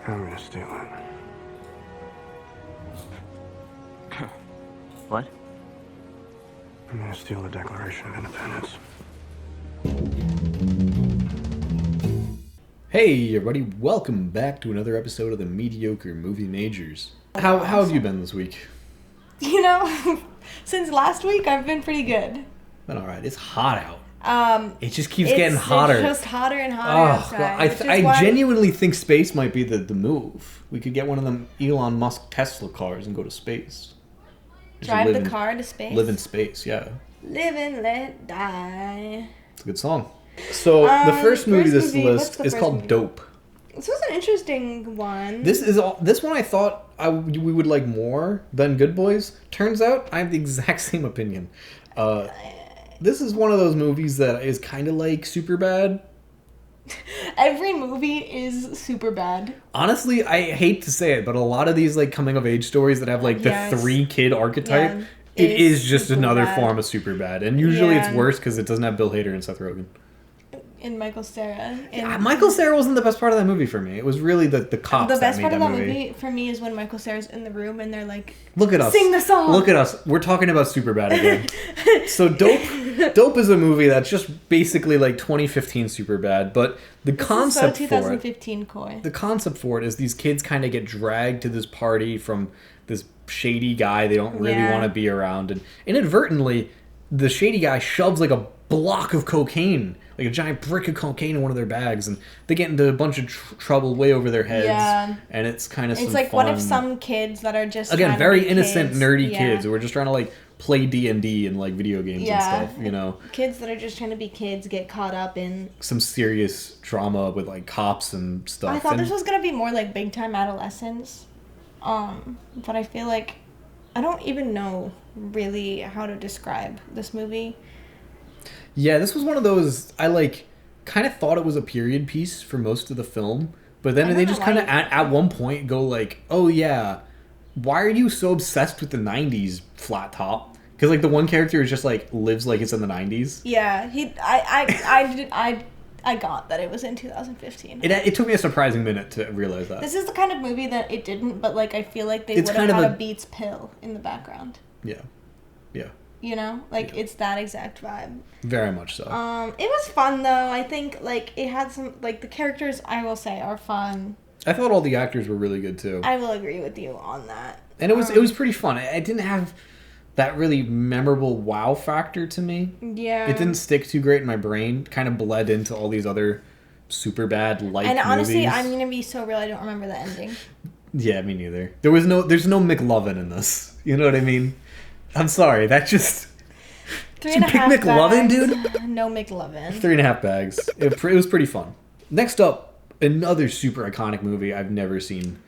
I'm gonna steal it. What? I'm gonna steal the Declaration of Independence. Hey everybody, welcome back to another episode of the Mediocre Movie Majors. How have you been this week? You know, since last week I've been pretty good. Been alright. It's hot out. It just keeps getting It's hotter. just hotter and hotter outside. I genuinely think space might be the move. We could get one of them Elon Musk Tesla cars and go to space. Just drive the car to space. Live in space, yeah. Live and let die. It's a good song. So the first movie this list is called Dope. This was an interesting one. This one I thought we would like more than Good Boys. Turns out I have the exact same opinion. This is one of those movies that is kind of like Superbad. Every movie is super bad. Honestly, I hate to say it, but a lot of these like coming of age stories that have like the 3-kid archetype, it is just another form of Superbad, and usually it's worse because it doesn't have Bill Hader and Seth Rogen. And Michael Cera. Michael Cera wasn't the best part of that movie for me. It was really the cops. The best that part made of that that movie for me is when Michael Cera's in the room and they're like, "Look at us, sing the song." Look at us. We're talking about Superbad again. So Dope is a movie that's just basically like 2015 Superbad, but the concept is so 2015 coy. The concept for it is these kids kind of get dragged to this party from this shady guy they don't really want to be around, and inadvertently, the shady guy shoves like a block of cocaine, like a giant brick of cocaine in one of their bags, and they get into a bunch of trouble way over their heads, and it's kind of it's like fun. What if some kids that are just again very innocent kids, nerdy kids who are just trying to like play D&D and like video games and stuff, you know, kids that are just trying to be kids get caught up in some serious drama with like cops and stuff. I thought this was gonna be more like big time adolescence, but I feel like I don't even know really how to describe this movie. Yeah, this was one of those, I like kind of thought it was a period piece for most of the film, but then they just kind of at one point go like, oh yeah, why are you so obsessed with the 90s flat top? Because like the one character is just like lives like it's in the 90s. Yeah, I got that it was in 2015. It took me a surprising minute to realize that. This is the kind of movie that it didn't, but like I feel like they would have had a Beats pill in the background. Yeah. You know, like it's that exact vibe. Very much so. It was fun though. I think like it had some like the characters I will say are fun. I thought all the actors were really good too. I will agree with you on that. And it was pretty fun. It didn't have that really memorable wow factor to me. Yeah. It didn't stick too great in my brain. Kind of bled into all these other Superbad like movies. And honestly, I'm gonna be so real. I don't remember the ending. Yeah, me neither. There's no McLovin in this. You know what I mean? I'm sorry. That just... 3.5 McLovin, bags. dude? No McLovin. 3.5 bags. It was pretty fun. Next up, another super iconic movie I've never seen.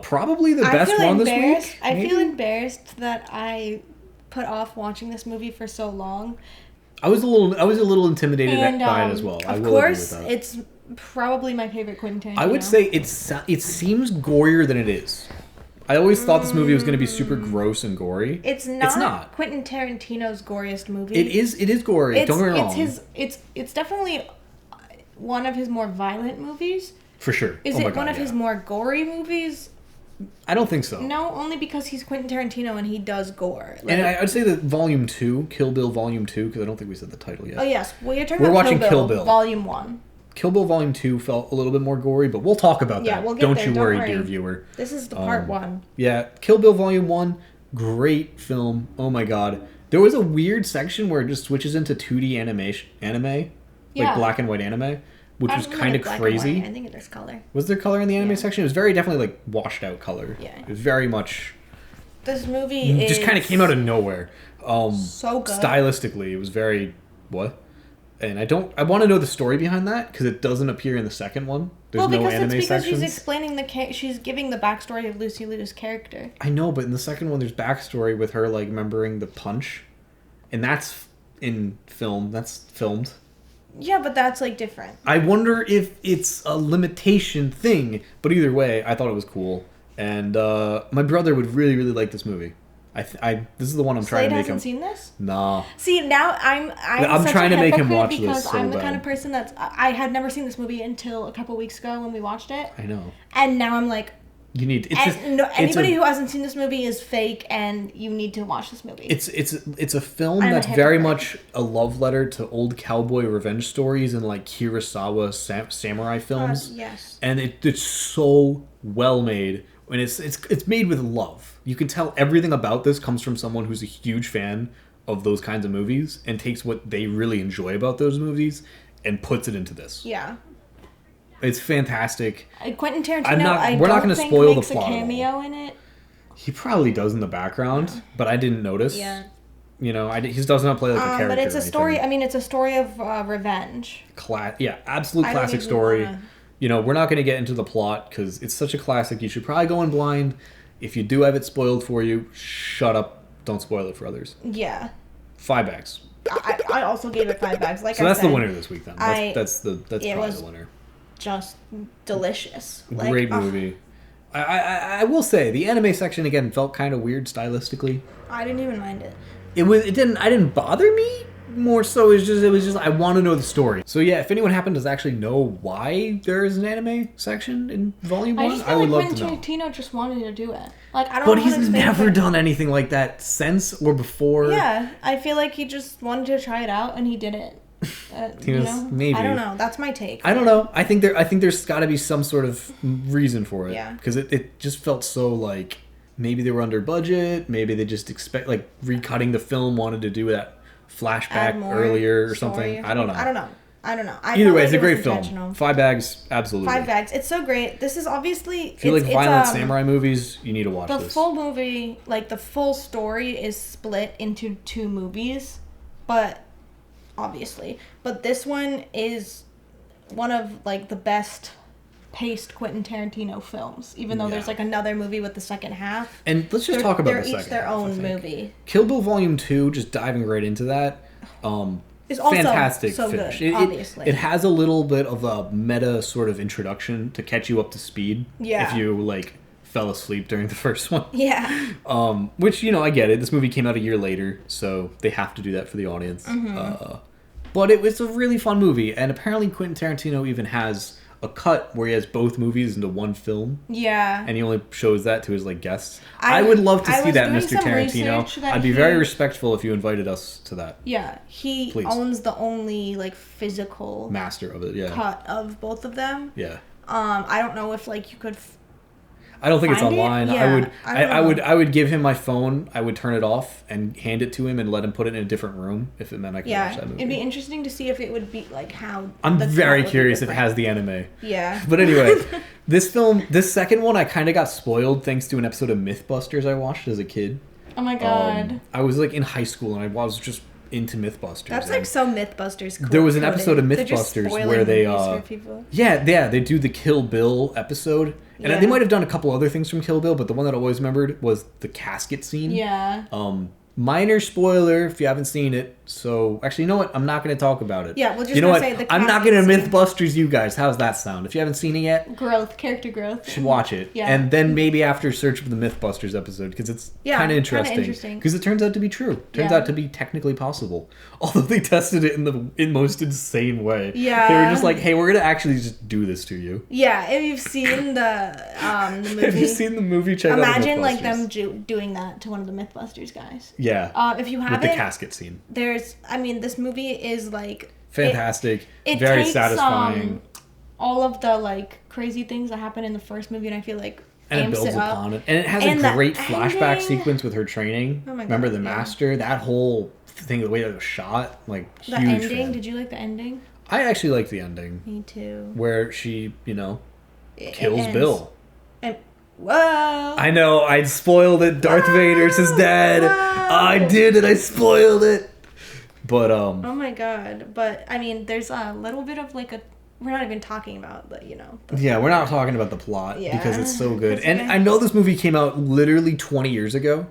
Probably the best one this week. I feel embarrassed that I put off watching this movie for so long. I was a little intimidated by it as well. Of course, it's probably my favorite Quentin Tarantino. I would say it seems gorier than it is. I always thought this movie was going to be super gross and gory. It's not Quentin Tarantino's goriest movie. It is gory. Don't get me wrong. It's definitely one of his more violent movies. For sure. Is it one of his more gory movies? I don't think so. No, only because he's Quentin Tarantino and he does gore. Like, and I'd say that Volume 2, Kill Bill Volume 2, because I don't think we said the title yet. Oh yes, well you're talking about Kill Bill Volume 1. Kill Bill Volume 2 felt a little bit more gory, but we'll talk about that. Yeah, we'll get Don't there. you worry, dear viewer. This is the part 1. Yeah, Kill Bill Volume 1, great film. Oh my god. There was a weird section where it just switches into 2D anime, like black and white anime, which was kind of crazy. I think there's color. Was there color in the anime section? It was very definitely like washed out color. Yeah. It was very much... This movie just kind of came out of nowhere. So good. Stylistically, it was very... What? And I want to know the story behind that because it doesn't appear in the second one. There's no anime sections. She's explaining she's giving the backstory of Lucy Liu's character. I know, but in the second one, there's backstory with her like remembering the punch, and that's in film. That's filmed. Yeah, but that's like different. I wonder if it's a limitation thing, but either way, I thought it was cool, and my brother would really, really like this movie. This is the one I'm trying Slade to make him. hasn't seen this? Nah. See, now I'm such trying a to make him hypocrite watch this because so I'm the bad. kind of person that's I had never seen this movie until a couple weeks ago when we watched it. I know. And now I'm like, You need. anybody who hasn't seen this movie is fake, and you need to watch this movie. It's a film I'm a that's very hypocrite. much a love letter to old cowboy revenge stories and like Kurosawa samurai films. Yes. And it's so well made, and it's made with love. You can tell everything about this comes from someone who's a huge fan of those kinds of movies and takes what they really enjoy about those movies and puts it into this. Yeah. It's fantastic. We're not going to spoil the makes plot. a cameo in it. He probably does in the background, but I didn't notice. Yeah. You know, he does not play like a character. But it's or a story. anything. I mean, it's a story of revenge. Absolute I don't classic even story. wanna- You know, we're not going to get into the plot because it's such a classic. You should probably go in blind. If you do have it spoiled for you, shut up. Don't spoil it for others. Yeah. 5 bags. I also gave it 5 bags. Like So I that's said, the winner this week then. That's probably was the winner. just delicious. Great movie. I will say the anime section again felt kind of weird stylistically. I didn't even mind it. I didn't bother me. More so, it was just I want to know the story. So yeah, if anyone happens to actually know why there is an anime section in Volume 1, just I feel would like love to know. Tarantino just wanted to do it. Like I don't. But know how to he's explain never it. done anything like that since or before. Yeah, I feel like he just wanted to try it out and he did it. Maybe. I don't know. That's my take. I don't know. I think there's got to be some sort of reason for it. Yeah. Because it just felt so like maybe they were under budget. Maybe they just like recutting the film wanted to do that flashback earlier or something. I don't know. I don't know. Either way, it's a great film. 5 bags, absolutely. 5 bags. It's so great. This is obviously. If you like violent samurai movies, you need to watch the this. full movie, like the full story, is split into 2 movies, but this one is one of like the best paced Quentin Tarantino films. Even though there's like another movie with the second half. And let's just talk about the second. They're each their half, own movie. Kill Bill Volume 2, just diving right into that. It's also fantastic so finish. good, obviously. It has a little bit of a meta sort of introduction to catch you up to speed. Yeah. If you like fell asleep during the first one. Yeah. Which, you know, I get it. This movie came out a year later, so they have to do that for the audience. Mm-hmm. But it was a really fun movie, and apparently Quentin Tarantino even has a cut where he has both movies into one film. Yeah. And he only shows that to his like guests. I would love to see that, Mr. Tarantino. I'd be very respectful if you invited us to that. Yeah, he owns the only like physical master of it. Yeah. Cut of both of them. Yeah. I don't know if like you could. I don't think it's online. Yeah, I would give him my phone. I would turn it off and hand it to him and let him put it in a different room if it meant I could watch that movie. It'd be interesting to see if it would be like how. I'm very curious if it has the anime. Yeah. But anyway, this second one, I kind of got spoiled thanks to an episode of Mythbusters I watched as a kid. Oh my god. I was like in high school and I was just into Mythbusters. That's like so Mythbusters. There was an episode of Mythbusters where they they do the Kill Bill episode. And they might have done a couple other things from Kill Bill, but the one that I always remembered was the casket scene. Yeah. Minor spoiler if you haven't seen it. So, actually, you know what? I'm not going to talk about it. Yeah, we'll just you know what? say the I'm not casket going to scene. Mythbusters you guys. How's that sound? If you haven't seen it yet, Character growth. You should watch it. Yeah. And then maybe after search for the Mythbusters episode because it's kind of interesting. Because it turns out to be true. Turns out to be technically possible. Although they tested it in the most insane way. Yeah. They were just like, hey, we're going to actually just do this to you. Yeah, if you've seen the movie. If you've seen the movie, check out Imagine Mythbusters. like them doing that to one of the Mythbusters guys. Yeah. If you haven't. With the casket scene. This movie is like fantastic. It very takes, satisfying. All of the like crazy things that happen in the first movie, and I feel like it builds upon it. And it has a great flashback sequence with her training. Oh my God, remember the master? That whole thing, the way that it was shot, like the huge ending. fan. Did you like the ending? I actually liked the ending. Me too. Where she, kills Bill. And whoa! I know, I spoiled it. Darth Vader's his dad. I did it. I spoiled it. But oh my god! But I mean, there's a little bit of like a. We're not even talking about the we're not talking about the plot because it's so good. And okay. I know this movie came out literally 20 years ago,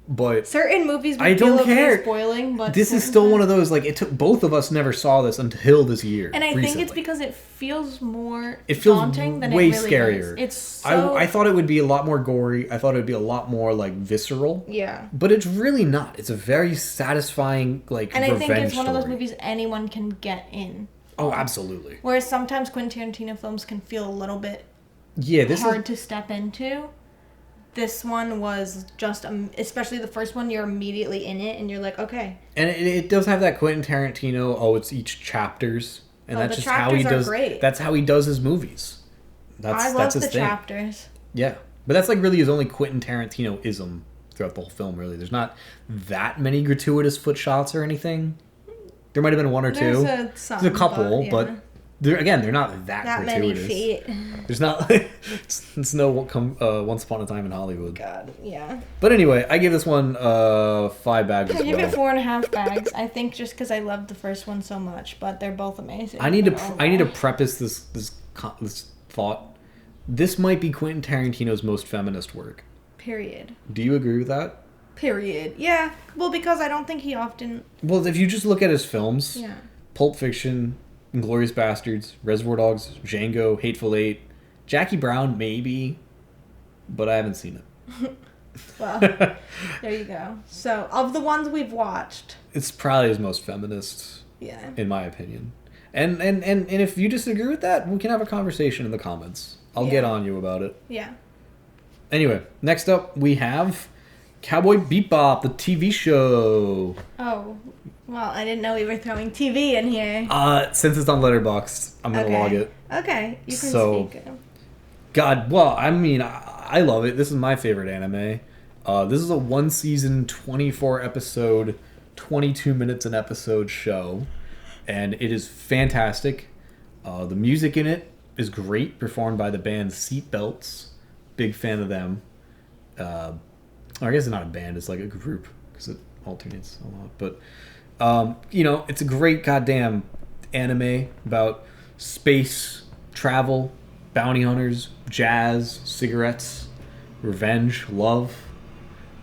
But certain movies I we feel don't okay care. spoiling, but this is still one of those, like, it took both of us never saw this until this year. And I think it's recently. because it feels more It feels daunting than way it really scarier. is. It's so... I thought it would be a lot more gory. I thought it would be a lot more, like, visceral. Yeah. But it's really not. It's a very satisfying, like, And I think revenge it's one of those story. movies anyone can get in. Oh, absolutely. Whereas sometimes Quentin Tarantino films can feel a little bit Yeah, hard to step into. This one was just, especially the first one, you're immediately in it and you're like, okay. And it does have that Quentin Tarantino, it's each chapters. And that's the just how he chapters are does. great. That's how he does his movies. I love that's his the thing. chapters. Yeah. But that's like really his only Quentin Tarantino-ism throughout the whole film, really. There's not that many gratuitous foot shots or anything. There might have been one or two. There's a couple, but they're not that many gratuitous. feet. There's not it's no Once Upon a Time in Hollywood. God, yeah. But anyway, I give this one 5 bags as I give well. it 4.5 bags. I think just because I loved the first one so much, but they're both amazing. I need to preface this thought. This might be Quentin Tarantino's most feminist work. Period. Do you agree with that? Period. Yeah. Well, because I don't think he often... Well, if you just look at his films, Yeah. Pulp Fiction, Inglourious Bastards, Reservoir Dogs, Django, Hateful Eight, Jackie Brown, maybe, but I haven't seen it. Well, there you go. So, of the ones we've watched... It's probably his most feminist, Yeah. in my opinion. And if you disagree with that, we can have a conversation in the comments. I'll get on you about it. Yeah. Anyway, next up we have Cowboy Bebop, the TV show. Oh, well, I didn't know we were throwing TV in here. Since it's on Letterboxd, I'm gonna log it. Okay, you can So, speak. God, well, I mean, I love it. This is my favorite anime. This is a 1-season, 24-episode, 22 minutes an episode show, and it is fantastic. The music in it is great, performed by the band Seatbelts. Big fan of them. Or I guess it's not a band, it's like a group, because it alternates a lot. But, it's a great goddamn anime about space, travel, bounty hunters, jazz, cigarettes, revenge, love.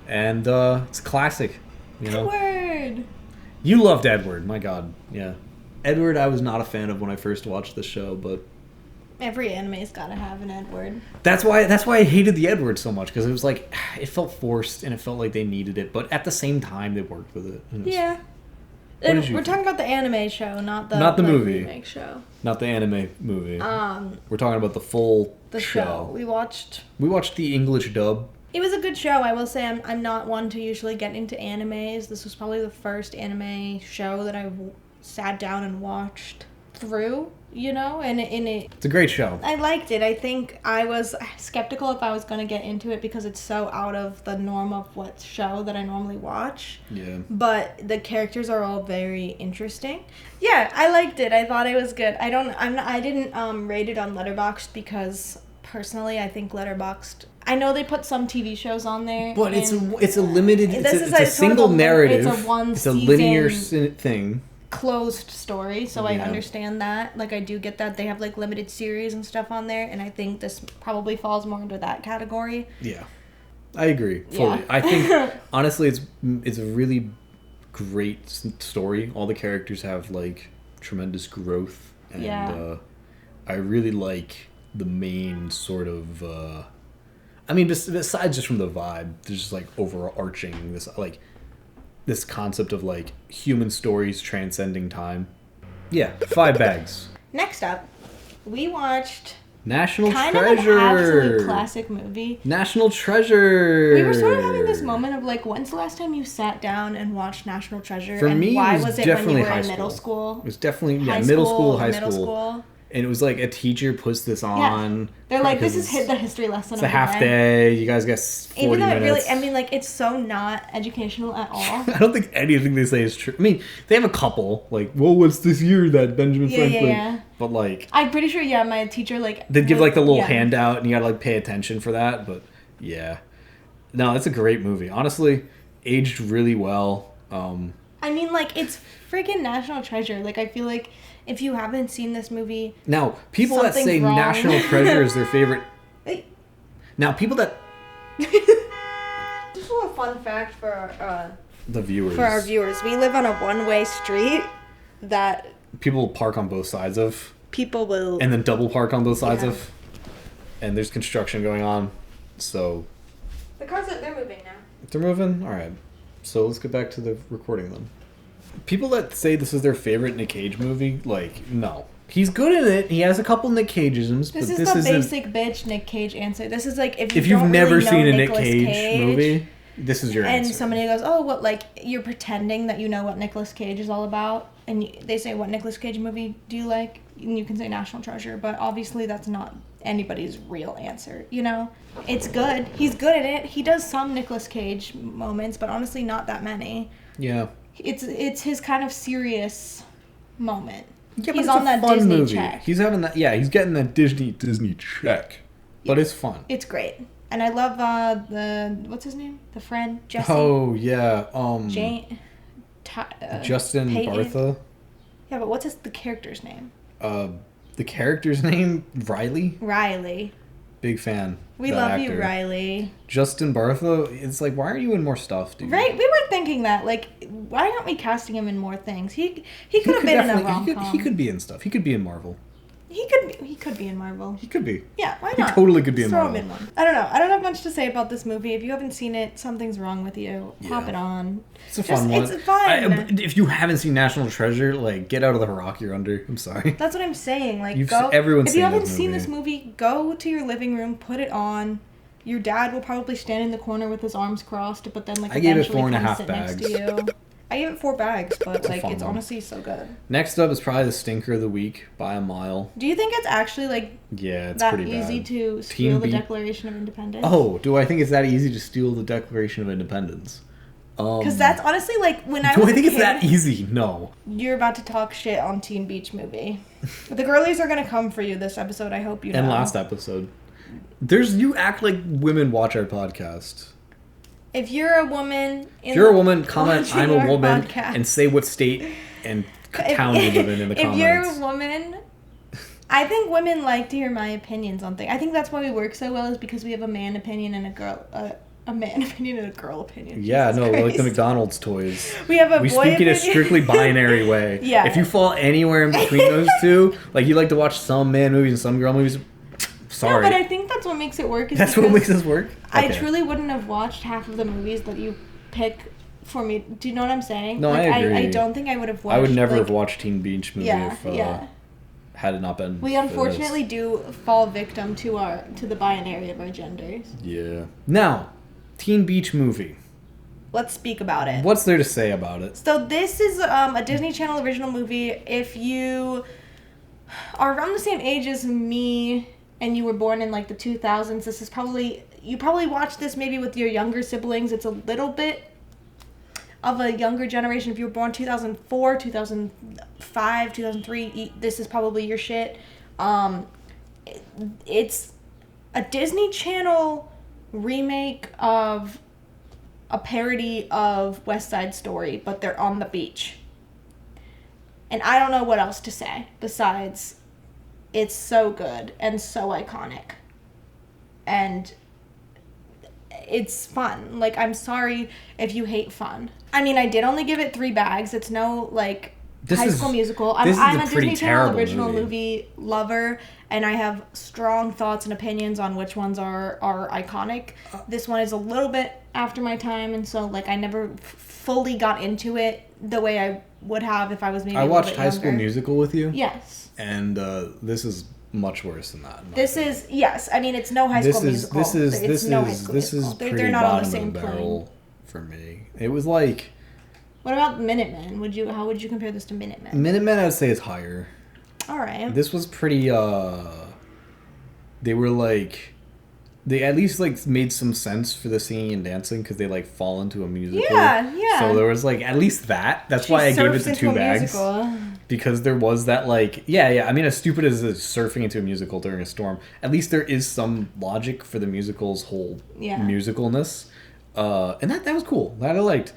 And it's a classic, Edward! You loved Edward, my god, yeah. Edward I was not a fan of when I first watched the show, but... Every anime's gotta have an Edward. That's why I hated the Edward so much, because it was like, it felt forced, and it felt like they needed it, but at the same time, they worked with it. Yeah. What did you We're think? talking about the anime show, not the movie. remake show. Not the anime movie. We're talking about the full The show. We watched the English dub. It was a good show. I will say I'm not one to usually get into animes. This was probably the first anime show that I sat down and watched through, and It's a great show. I liked it. I think I was skeptical if I was going to get into it because it's so out of the norm of what show that I normally watch. Yeah. But the characters are all very interesting. Yeah, I liked it. I thought it was good. I didn't rate it on Letterboxd because personally I think Letterboxd, I know they put some TV shows on there. But it's a limited, it's a single sort of narrative. It's a It's a linear thing. Closed story, so I Yeah. understand that. Like, I do get that they have like limited series and stuff on there, and I think this probably falls more into that category. Yeah, I agree fully. Yeah. I think honestly, it's a really great story. All the characters have like tremendous growth, and I really like the main sort of. I mean, besides just from the vibe, there's just like overarching this concept of like human stories transcending time. Yeah, 5 bags. Next up, we watched National kind Treasure. of an absolute classic movie. National Treasure. We were sort of having this moment of like, when's the last time you sat down and watched National Treasure? For and me, why it was was it when definitely you were high in school. middle school? It was definitely Middle high school. And it was like a teacher puts this on. They're like, this because is the history lesson. It's a half day. You guys get 40 Even though it minutes. really, I mean, like, it's so not educational at all. I don't think anything they say is true. I mean, they have a couple, like, well, what's this year that Benjamin Franklin? Yeah. But, like... I'm pretty sure, my teacher, like... They'd give, like, the little handout, and you gotta, like, pay attention for that, but, yeah. No, it's a great movie. Honestly, aged really well. I mean, like, it's freaking National Treasure. Like, I feel like if you haven't seen this movie... Now, people that say Something's wrong. National Treasure is their favorite... Hey. Now, people that... Just a little fun fact for the viewers. our viewers. We live on a one-way street that people park on both sides of. People will... And then double park on both sides of. And there's construction going on. So... The cars, they're moving now. They're moving? Alright. So let's get back to the recording then. People that say this is their favorite Nick Cage movie, like, no. He's good in it. He has a couple Nick Cageisms, but this is the basic bitch Nick Cage answer. This is like if you've never really seen a Nicolas Nick Cage Cage movie, this is your answer. And somebody goes, "Oh, what? Like you're pretending that you know what Nicolas Cage is all about?" And they say, "What Nicolas Cage movie do you like?" And you can say National Treasure, but obviously that's not anybody's real answer. You know, it's good. He's good at it. He does some Nicolas Cage moments, but honestly, not that many. Yeah. It's his kind of serious moment. Yeah, he's on that Disney movie. check. He's having that. Yeah, he's getting that Disney check. But it's fun. It's great, and I love the what's his name? The friend Jesse. Oh yeah, Jane. Justin Peyton. Bartha. Yeah, but what's the character's name? The character's name Riley. Riley. Big fan. We that love actor. you, Riley. Justin Bartha. It's like, why are you in more stuff, dude? Right? We were thinking that. Like, why aren't we casting him in more things? He could have been in a rom-com. He could be in stuff. He could be in Marvel. He could be in Marvel. He could be. Yeah, why not? He totally could be in Throw Marvel. him in one. I don't know. I don't have much to say about this movie. If you haven't seen it, something's wrong with you. Pop it on. It's a fun one. It's fun. If you haven't seen National Treasure, like, get out of the rock you're under. I'm sorry. That's what I'm saying. Like, Everyone's if you seen haven't this seen movie. this movie, go to your living room, put it on. Your dad will probably stand in the corner with his arms crossed, but then like I gave it eventually 4.5 come sit next to you. I gave it 4 bags, but like it's one. honestly so good. Next up is probably the stinker of the week by a mile. Do you think it's actually like Yeah, it's that pretty easy bad. to steal the Beat- Declaration of Independence? Oh, do I think it's that easy to steal the Declaration of Independence? Because that's honestly like when I Do was I think a it's that kid, easy? No. You're about to talk shit on Teen Beach Movie. The girlies are gonna come for you this episode. I hope you know. And last episode. You act like women watch our podcast. If you're a woman, comment I'm a woman and say what state and town you live in the comments. If you're a woman, I think women like to hear my opinions on things. I think that's why we work so well is because we have a man opinion and a man opinion and a girl opinion. Yeah, Jesus no, Christ. like the McDonald's toys. We have a We boy speak in a opinion. strictly binary way. Yeah. If you fall anywhere in between those two, like you like to watch some man movies and some girl movies, sorry. No, but I think that's what makes it work. Is That's what because makes us work? I Okay. truly wouldn't have watched half of the movies that you pick for me. Do you know what I'm saying? No, like, I agree. I don't think I would have watched. I would never like, have watched Teen Beach movie if had it not been. We for unfortunately this. do fall victim to the binary of our genders. Yeah. Now, Teen Beach movie. Let's speak about it. What's there to say about it? So this is a Disney Channel original movie. If you are around the same age as me and you were born in like the 2000s, this is you probably watched this maybe with your younger siblings. It's a little bit of a younger generation. If you were born 2004, 2005, 2003, this is probably your shit. It's a Disney Channel remake of a parody of West Side Story, but they're on the beach. And I don't know what else to say besides it's so good and so iconic. And it's fun. Like, I'm sorry if you hate fun. I mean, I did only give it 3 bags. It's no, like, High School Musical. I'm a Disney Channel original movie lover, and I have strong thoughts and opinions on which ones are iconic. This one is a little bit after my time, and so, like, I never fully got into it the way I would have if I was maybe I a little watched bit High School younger. Musical with you. Yes. And this is much worse than that. This is, yes, I mean, it's no High School Musical. This it's no High School is Musical. pretty They're not on bottom the same of the plane. barrel for me. It was like What about Minutemen? How would you compare this to Minutemen? Minutemen. I would say is higher. All right. This was pretty. They were like. They at least like made some sense for the singing and dancing because they like fall into a musical. Yeah. So there was like at least that. That's why I gave it the 2 bags. Musical. Because there was that like yeah. I mean, as stupid as it's surfing into a musical during a storm, at least there is some logic for the musical's whole musicalness, and that was cool. That I liked.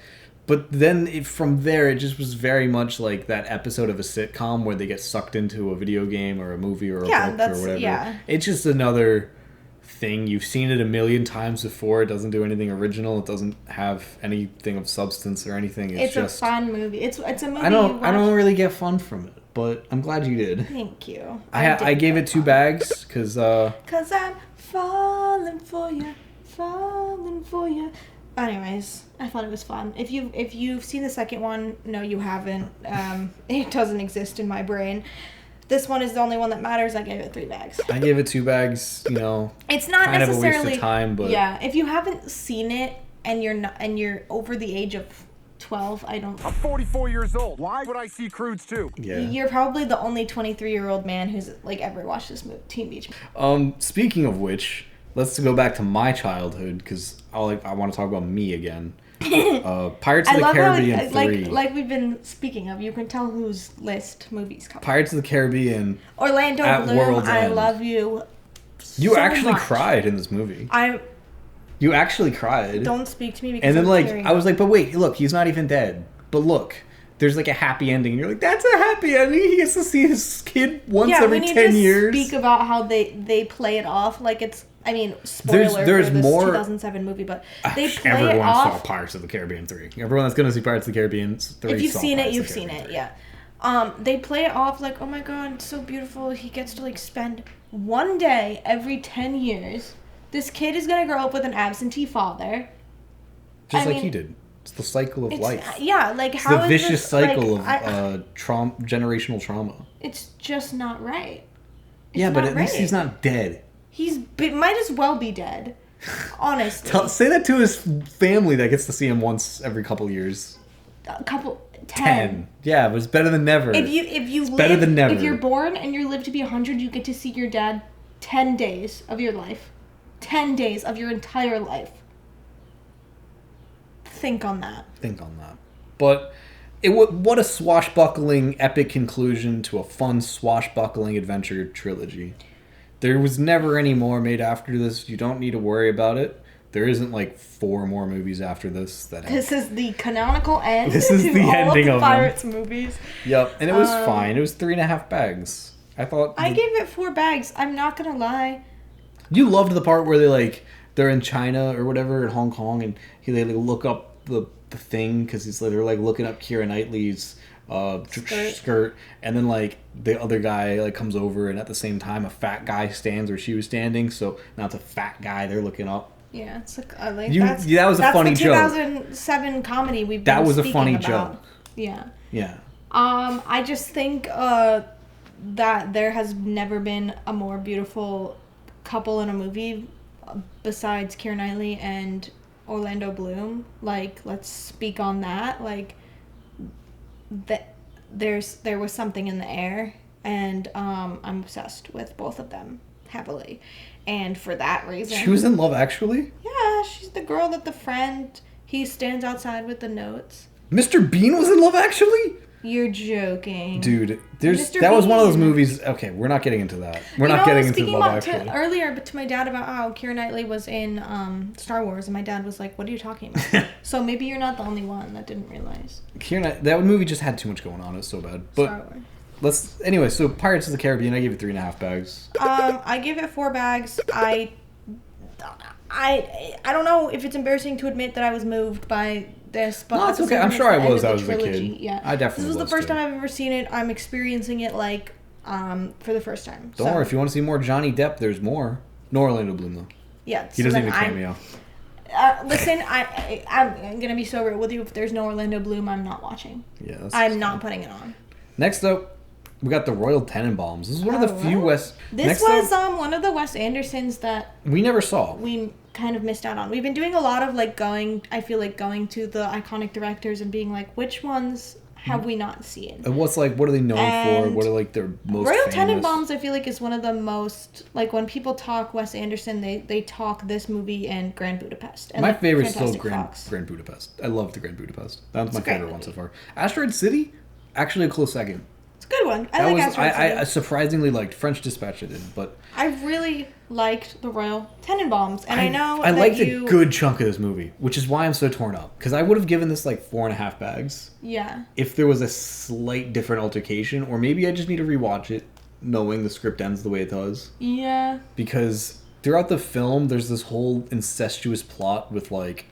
But then from there, it just was very much like that episode of a sitcom where they get sucked into a video game or a movie or a book or whatever. Yeah. It's just another thing. You've seen it a million times before. It doesn't do anything original. It doesn't have anything of substance or anything. It's just a fun movie. It's a movie. I don't really get fun from it, but I'm glad you did. Thank you. I gave it 2 bags because Cause I'm falling for you. Anyways, I thought it was fun. If you've seen the second one, no, you haven't. It doesn't exist in my brain. This one is the only one that matters. I gave it 3 bags. I gave it 2 bags. It's not kind necessarily of a waste of time, but yeah. If you haven't seen it and you're over the age of 12, I'm 44 years old. Why would I see Crudes too? Yeah. You're probably the only 23-year-old man who's like ever watched this movie, Teen Beach. Speaking of which, let's go back to my childhood because I want to talk about me again. Pirates of the Caribbean 3. Like we've been speaking of, you can tell whose list movies come. Pirates of the Caribbean. Orlando at Bloom, World's I End. love you. You so actually much. cried in this movie. I You actually cried. don't speak to me because And then I'm tearing I was up. like, but wait, look, he's not even dead. But look, there's like a happy ending, and you're like, that's a happy ending. He gets to see his kid once every 10 years. Speak about how they play it off like it's. I mean, spoiler There's for this more- 2007 movie, but they play Everyone it off. saw Pirates of the Caribbean 3. Everyone that's going to see Pirates of the Caribbean 3 If you've saw seen it, Pirates of you've the seen Caribbean it, 3. yeah. They play it off like, oh my god, it's so beautiful. He gets to like spend one day every 10 years. This kid is gonna grow up with an absentee father. Just I like mean, he did. It's the cycle of life. Yeah, like It's how the is vicious this, cycle like, of generational trauma. It's just not right. It's Yeah, but not at least right. he's not dead. Might as well be dead. Honestly, Say that to his family that gets to see him once every couple years. a couple 10. Yeah, but it's better than never. If you live, better than never. If you're born and you live to be 100, you get to see your dad 10 days of your life. 10 days of your entire life. Think on that. But what a swashbuckling epic conclusion to a fun swashbuckling adventure trilogy. There was never any more made after this. You don't need to worry about it. There isn't like 4 more movies after this. This is the canonical end This is to the all ending of of the them. Pirates movies. Yep, and it was fine. It was 3.5 bags. I thought I gave it 4 bags. I'm not gonna lie. you loved the part where they're in China or whatever in Hong Kong, and they look up the thing because they're like looking up Keira Knightley's skirt, and then like the other guy like comes over, and at the same time a fat guy stands where she was standing, so now it's a fat guy they're looking up. Yeah, it's like that was a funny joke. That's the 2007 comedy we've been That was a speaking funny about. joke. Yeah. Yeah. I just think that there has never been a more beautiful couple in a movie besides Keira Knightley and Orlando Bloom. Like, let's speak on that. Like, there was something in the air, and I'm obsessed with both of them heavily, and for that reason. She was in Love Actually? Yeah, she's the girl that he stands outside with the notes. Mr. Bean was in Love Actually? You're joking. Dude, Mr. that was one of those Bean. movies. Okay, we're not getting into that. We're not getting into Love Actually. Earlier to my dad about how Keira Knightley was in Star Wars, and my dad was like, "What are you talking about?" So maybe you're not the only one that didn't realize. That movie just had too much going on. It was so bad. Star But Wars. so Pirates of the Caribbean, I gave it 3.5 bags. I give it 4 bags. I don't know if it's embarrassing to admit that I was moved by this, but No, it's at the okay. same I'm time, sure I it's the was. end I of was the a trilogy. kid. Yeah, I definitely This was the was, first too. time I've ever seen it. I'm experiencing it like for the first time. Don't worry, if you want to see more Johnny Depp, there's more. No Orlando Bloom though. Yeah, He doesn't even cameo. Listen, I'm gonna be so real with you. If there's no Orlando Bloom, I'm not watching. Yeah, I'm not putting it on. Next up, we got the Royal Tenenbaums. This is one of the few Wes. This Next was up, one of the Wes Andersons that we never saw. we kind of missed out on. We've been doing a lot of I feel like going to the iconic directors and being like, which ones have we not seen? And what are they known for? And What are like their most Royal famous? Tenenbaums, I feel like, is one of the most, like, when people talk Wes Anderson, they talk this movie and Grand Budapest. And My like, favorite is still Fantastic Fox. Grand Budapest. I love the Grand Budapest. That was my a great favorite one movie. so far. Asteroid City, actually a close second. It's a good one. I like Asteroid City. I surprisingly liked French Dispatch. I did, but I really liked the Royal Tenenbaums, and I know I that liked you... a good chunk of this movie, which is why I'm so torn up. Because I would have given this like 4.5 bags Yeah. if there was a slight different altercation, or maybe I just need to rewatch it, knowing the script ends the way it does. Yeah. Because throughout the film, there's this whole incestuous plot with, like,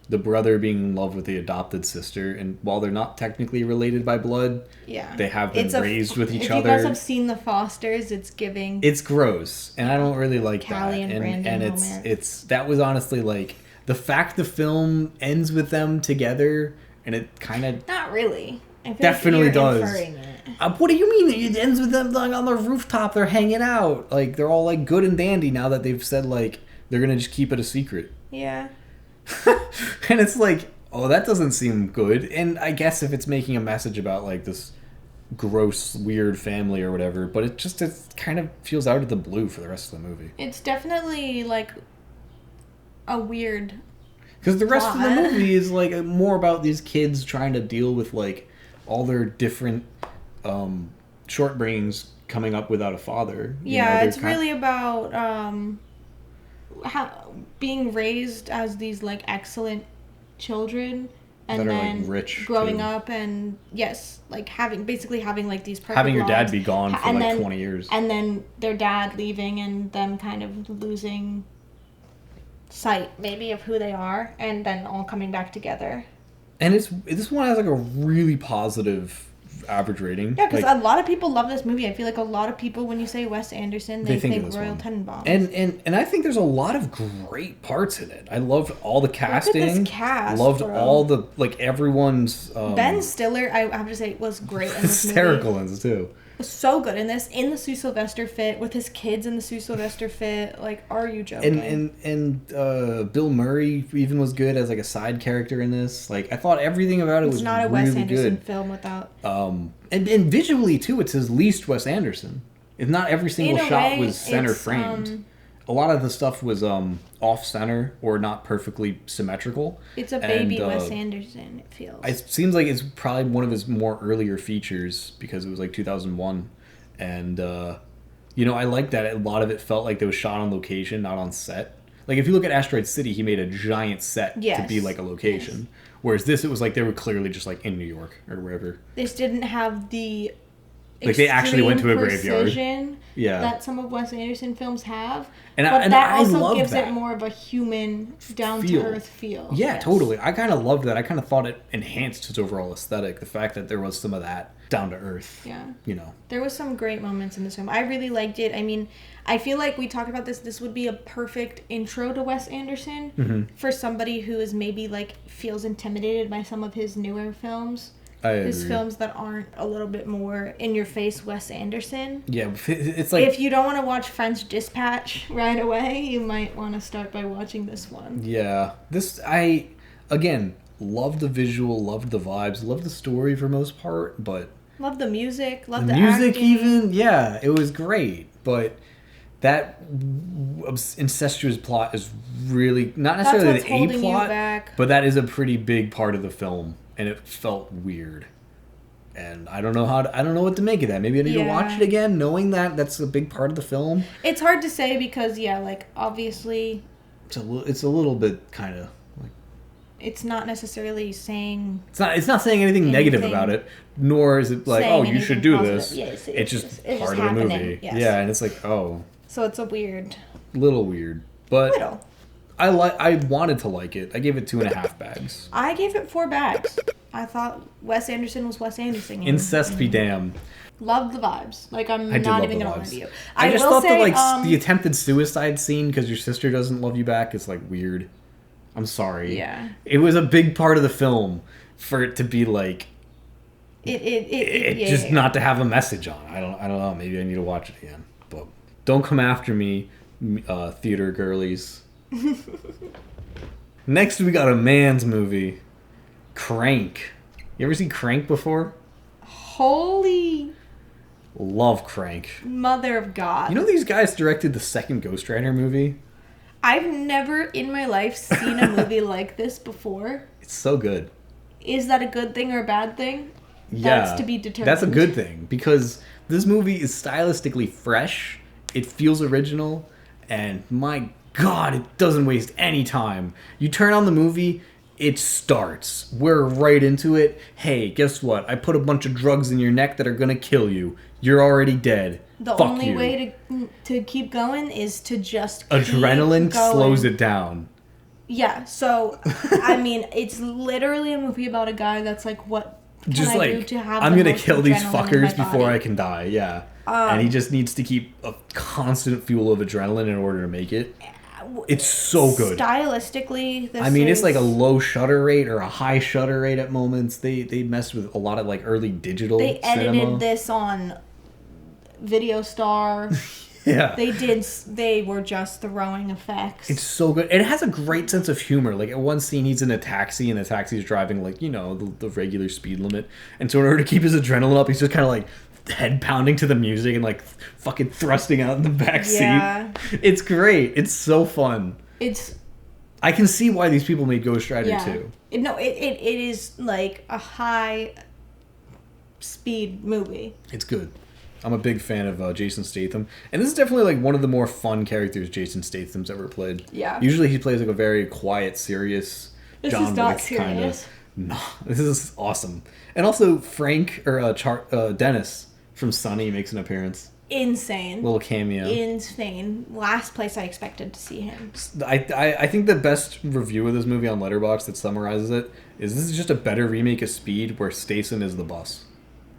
the brother being in love with the adopted sister, and while they're not technically related by blood, they have been raised with each other. If you guys have seen The Fosters, it's giving. It's gross, and I don't really like Callie that. and Brandon moment. It's that was honestly, like, the fact the film ends with them together, and it kind of not really. I feel definitely like you're does. inferring it. What do you mean? It ends with them, like, on the rooftop. They're hanging out, like, they're all, like, good and dandy now that they've said, like, they're gonna just keep it a secret. Yeah. And it's like, oh, that doesn't seem good. And I guess if it's making a message about, like, this gross, weird family or whatever, but it kind of feels out of the blue for the rest of the movie. It's definitely, like, a weird because the rest plot. of the movie is, like, more about these kids trying to deal with, like, all their different shortbringings coming up without a father. Yeah, it's really about how being raised as these, like, excellent children, and that are, then like, rich growing too. up, and yes, like having like these perfect having your dad lives, be gone for, and like, then, 20 years. and then their dad leaving and them kind of losing sight maybe of who they are, and then all coming back together. And this one has, like, a really positive average rating. Yeah, because like, a lot of people love this movie. I feel like a lot of people, when you say Wes Anderson, they think Royal Tenenbaums. And I think there's a lot of great parts in it. I loved all the casting. Look at this cast, loved bro. all the, like, everyone's... Ben Stiller, I have to say, was great in this hysterical movie. in this, too. Was so good in this, in the Sue Sylvester fit, with his kids in the Sue Sylvester fit. Like, are you joking? And Bill Murray even was good as, like, a side character in this. Like, I thought everything about it was really good. It's not a Wes Anderson film without... And visually, too, it's his least Wes Anderson. If not every single shot was center framed. A lot of the stuff was off-center or not perfectly symmetrical. It's a baby Wes Anderson, it feels. It seems like it's probably one of his more earlier features because it was, like, 2001. And, I like that a lot of it felt like it was shot on location, not on set. Like, if you look at Asteroid City, he made a giant set to be, like, a location. Yes. Whereas this, it was like they were clearly just, like, in New York or wherever. This didn't have the... Like, they actually went to a graveyard. That some of Wes Anderson films have. But that I also love gives that. it more of a human, down-to-earth feel. Yeah, yes. Totally. I kind of loved that. I kind of thought it enhanced his overall aesthetic. The fact that there was some of that down-to-earth. Yeah. There was some great moments in this film. I really liked it. I mean, I feel like we talked about this. This would be a perfect intro to Wes Anderson for somebody who is maybe, like, feels intimidated by some of his newer films. His films that aren't a little bit more in your face Wes Anderson. Yeah, it's like... If you don't want to watch French Dispatch right away, you might want to start by watching this one. Yeah. Again, loved the visual, loved the vibes, loved the story for most part, but... Love the music, love the music acting. even, yeah, it was great, but that incestuous plot is really, not necessarily the A plot, but that is a pretty big part of the film. And it felt weird, and I don't know what to make of that. Maybe I need to watch it again, knowing that that's a big part of the film. It's hard to say because, like, obviously, it's a little bit kind of like it's not necessarily saying it's not saying anything negative about it, nor is it like, oh, you should do positive. this. Yes, it's just part just of the movie. Yes. Yeah, and it's like, oh, so it's a little weird, but. I wanted to like it. I gave it 2.5 bags. I gave it 4 bags. I thought Wes Anderson was Wes Anderson. Incest be damned. Loved the vibes. Like, I'm not even gonna lie to you. I just thought that, the attempted suicide scene because your sister doesn't love you back is, like, weird. I'm sorry. Yeah. It was a big part of the film for it to be like. Not to have a message on. I don't know. Maybe I need to watch it again. But don't come after me, theater girlies. Next, we got a man's movie, Crank. You ever seen Crank before? Holy... Love Crank. Mother of God. You know these guys directed the second Ghost Rider movie? I've never in my life seen a movie like this before. It's so good. Is that a good thing or a bad thing? Yeah. That's to be determined. That's a good thing, because this movie is stylistically fresh, it feels original, and my God, it doesn't waste any time. You turn on the movie, it starts. We're right into it. Hey, guess what? I put a bunch of drugs in your neck that are gonna kill you. You're already dead. The Fuck only you. way to keep going is to just Adrenaline keep going. slows it down. Yeah, so, I mean, it's literally a movie about a guy that's like, what can Just I like, do to have I'm the gonna most kill these adrenaline in my fuckers before body? I can die, yeah. And he just needs to keep a constant fuel of adrenaline in order to make it. It's so good. Stylistically, this I mean, it's is- like a low shutter rate or a high shutter rate at moments. They messed with a lot of like early digital They edited cinema. this on Video Star. Yeah. They were just throwing effects. It's so good. And it has a great sense of humor. Like, at one scene, he's in a taxi, and the taxi's driving, like, you know, the regular speed limit. And so in order to keep his adrenaline up, he's just kind of, like, head pounding to the music and, like, fucking thrusting out in the back Yeah. seat. It's great. It's so fun. I can see why these people made Ghost Rider, too. It is, like, a high speed movie. It's good. I'm a big fan of Jason Statham. And this is definitely, like, one of the more fun characters Jason Statham's ever played. Yeah. Usually he plays, like, a very quiet, serious This John is not Wick kind of. serious. No, this is awesome. And also Frank, or Dennis from Sunny makes an appearance. Insane. Little cameo. Insane. Last place I expected to see him. I think the best review of this movie on Letterboxd that summarizes it is this is just a better remake of Speed where Stason is the boss.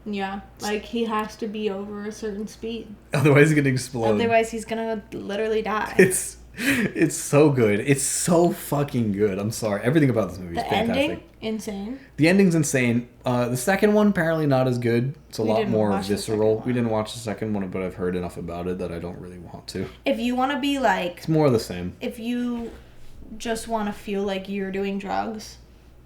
Yeah. Like, he has to be over a certain speed. Otherwise he's going to explode. Otherwise, he's gonna literally die. It's so good. It's so fucking good. I'm sorry. Everything about this movie is The fantastic. ending, insane. The ending's insane. The second one, apparently not as good. It's a We lot didn't more watch the visceral. second We one. didn't watch the second one, but I've heard enough about it that I don't really want to. If you want to be like, It's more of the same. if you just want to feel like you're doing drugs.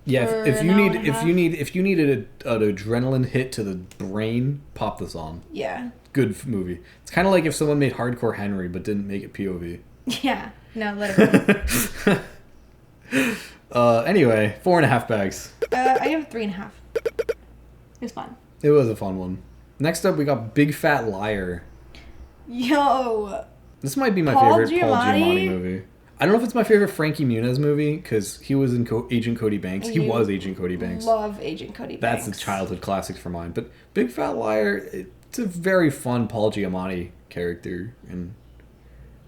Yeah, For if an you hour need and a half? if you needed an adrenaline hit to the brain, pop this on. Yeah. Good movie. It's kind of like if someone made Hardcore Henry but didn't make it POV. Yeah. No, literally. Anyway, 4.5 bags. I give it 3.5. It was fun. It was a fun one. Next up, we got Big Fat Liar. Yo. This might be my Paul favorite Paul Giamatti? Giamatti movie. I don't know if it's my favorite Frankie Muniz movie because he was in Agent Cody Banks. He You was Agent Cody Banks. Love Agent Cody That's Banks. a childhood classic for mine. But Big Fat Liar, it's a very fun Paul Giamatti character, and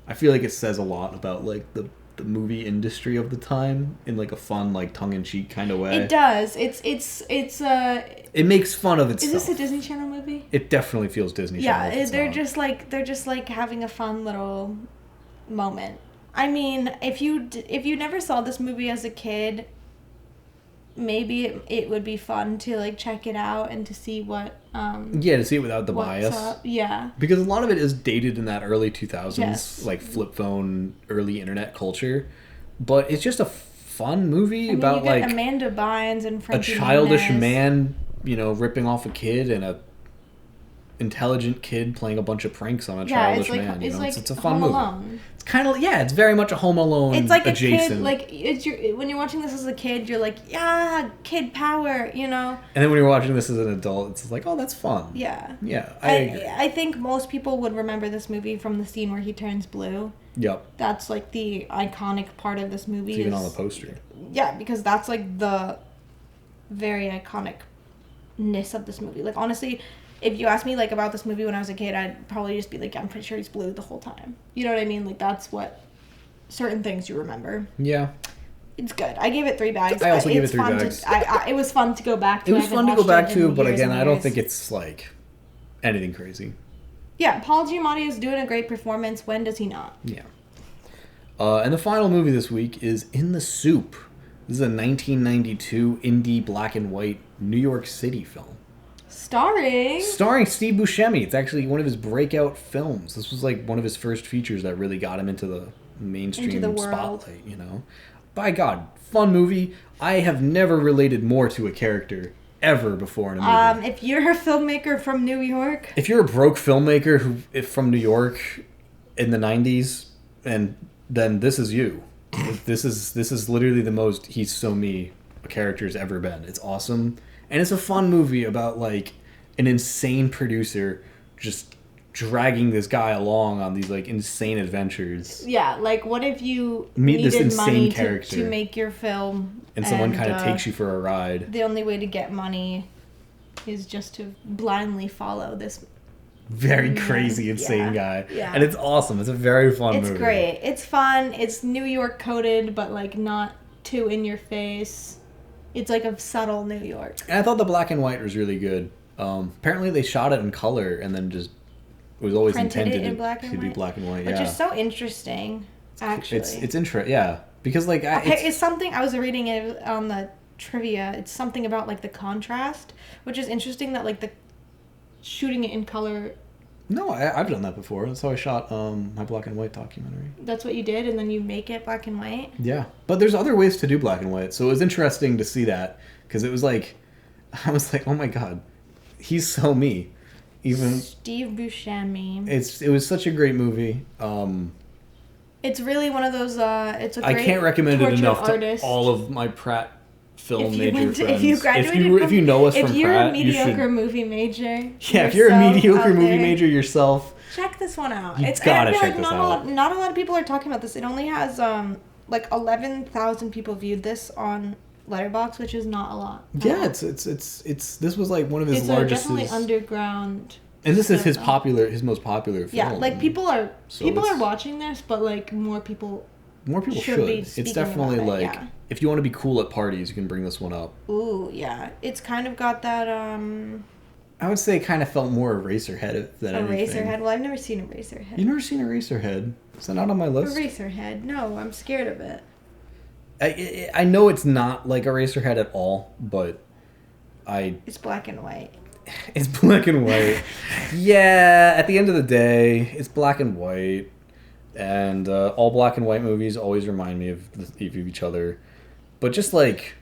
I feel like it says a lot about like the movie industry of the time in like a fun, like tongue-in-cheek kind of way. It does. It's It makes fun of Is itself. this a Disney Channel movie? It definitely feels Disney Channel. if Yeah, it's they're not. just like having a fun little moment. I mean, if you never saw this movie as a kid, maybe it would be fun to like check it out and to see what Yeah, to see it without the what's bias. up. Yeah. Because a lot of it is dated in that early 2000s, Yes. like flip phone, early internet culture. But it's just a fun movie I mean, about you get like Amanda Bynes and a Frankie childish Muniz. man, you know, ripping off a kid and a intelligent kid playing a bunch of pranks on a Yeah, childish it's like man. You it's know, like it's a fun Home movie. Alone. It's kind of it's very much a Home Alone. It's like adjacent. a kid, like it's when you're watching this as a kid, you're like, yeah, kid power, you know? And then when you're watching this as an adult, it's like, oh, that's fun. Yeah. Yeah, I agree. I think most people would remember this movie from the scene where he turns blue. Yep. That's like the iconic part of this movie. It's even is- on the poster. Yeah, because that's like the very iconicness of this movie. Like honestly, if you asked me like about this movie when I was a kid, I'd probably just be like, I'm pretty sure he's blue the whole time. You know what I mean? Like that's what certain things you remember. Yeah. It's good. I gave it 3 bags. I also gave it It's 3 fun bags. It was fun to go back to. It was I haven't fun to go watched back it in to, but years again, and I don't years. think it's like anything crazy. Yeah, Paul Giamatti is doing a great performance. When does he not? Yeah. And the final movie this week is In the Soup. This is a 1992 indie black and white New York City film. Starring Steve Buscemi. It's actually one of his breakout films. This was like one of his first features that really got him into the mainstream Into the world. spotlight, you know? By God, fun movie. I have never related more to a character ever before in a movie. If you're a filmmaker from New York, If you're a broke filmmaker from New York in the 90s, and then this is you. This is literally the most he's so me a character's ever been. It's awesome. And it's a fun movie about like an insane producer just dragging this guy along on these like insane adventures. yeah, like what if you Meet this needed insane money character. to make your film And someone kind of takes you for a ride. The only way to get money is just to blindly follow this very crazy, insane guy. Yeah. And it's awesome. It's a very fun movie. It's great. It's fun. It's New York coded, but like not too in your face. It's like a subtle New York. And I thought the black and white was really good. Apparently they shot it in color and then just it was always Printed intended it in black and to be white? black and white. Which Yeah, is so interesting, actually. it's interesting. Yeah, because like It's something I was reading it on the trivia. It's something about like the contrast, which is interesting that like the shooting it in color. no, I've done that before. That's how I shot my black and white documentary. That's what you did, and then you make it black and white. Yeah, but there's other ways to do black and white, so it was interesting to see that because it was like, I was like, oh my god, he's so me. Even Steve Buscemi. it was such a great movie. It's really one of those. It's a great I can't recommend it portrait enough artist. to all of my Pratt film major friends. If you graduated if you know us from if you're Pratt, a mediocre you should. movie major. Yeah, if you're a yourself mediocre out movie there, major yourself, check this one out. You It's gotta I feel check like this not out. not a lot of people are talking about this. It only has like 11,000 people viewed this on Letterboxd, which is not a lot. yeah, it's this was like one of his It's largest. definitely underground. And this is his stuff, though. his most popular film. Yeah, like people are So people are it's- watching this, but like more people. should. be It's speaking definitely about it, like yeah. if you want to be cool at parties, you can bring this one up. Ooh, yeah, it's kind of got that I would say it kind of felt more Eraserhead than anything. Eraserhead. Well, I've never seen Eraserhead. You've never seen Eraserhead? Is that not on my list? Eraserhead. No, I'm scared of it. I know it's not like Eraserhead at all, but It's black and white. it's black and white. Yeah, at the end of the day, it's black and white, and all black and white movies always remind me of each other. But just like,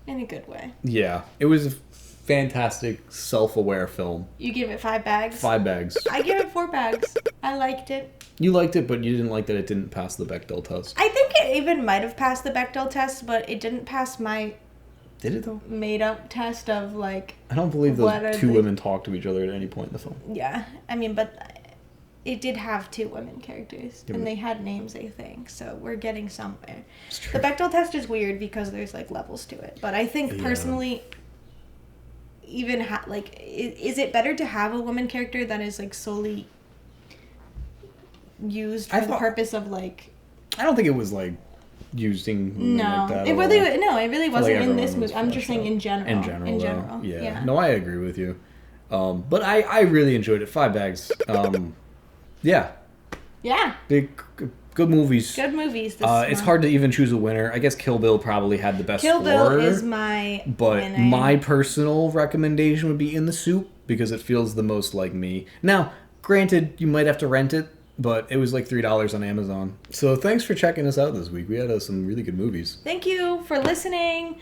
In a good way. yeah, it was a fantastic, self-aware film. You give it 5 bags? 5 bags. I give it 4 bags. I liked it. You liked it, but you didn't like that it didn't pass the Bechdel test. I think it even might have passed the Bechdel test, but it didn't pass my Did it though? made-up test of like. I don't believe What those are two the- women talked to each other at any point in the film. Yeah, I mean, but it did have 2 women characters, Yeah, and but- they had names, I think. So we're getting somewhere. It's true. The Bechdel test is weird because there's like levels to it, but I think Yeah. personally, even is it better to have a woman character that is like solely used for the purpose of like? I don't think it was like using women No, like that. it at really all. no, it really wasn't in everyone this was movie. I'm just fleshed saying out. in general. In general, though. Yeah. Yeah. No, I agree with you. But I really enjoyed it. 5 bags. Yeah. Yeah. Good movies. Good movies. This It's month. hard to even choose a winner. I guess Kill Bill probably had the best Kill score. Bill is my But winner. my personal recommendation would be In the Soup because it feels the most like me. Now, granted, you might have to rent it, but it was like $3 on Amazon. So thanks for checking us out this week. We had some really good movies. Thank you for listening.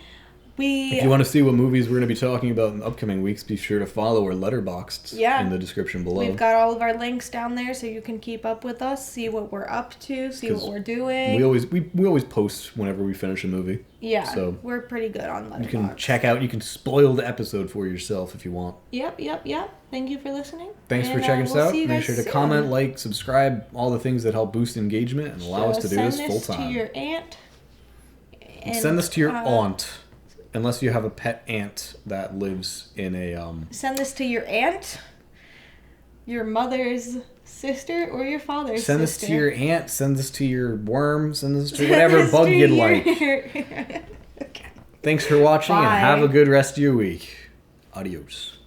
If you want to see what movies we're going to be talking about in upcoming weeks, be sure to follow our Letterboxd in the description below. We've got all of our links down there so you can keep up with us, see what we're up to, see what we're doing. We always post whenever we finish a movie. Yeah, So we're pretty good on Letterboxd. you can check out, you can spoil the episode for yourself if you want. Yep. Thank you for listening. Thanks for And, checking us we'll out. see you Make guys sure to soon. comment, like, subscribe, all the things that help boost engagement and allow us to do this full Send this to time. your aunt. Send this to your aunt, unless you have a pet aunt that lives in a Send this to your aunt, your mother's sister, or your father's Send this sister. to your aunt. Send this to your worm. Send this to whatever bug you'd like. Okay. Thanks for watching and Bye. have a good rest of your week. Adios.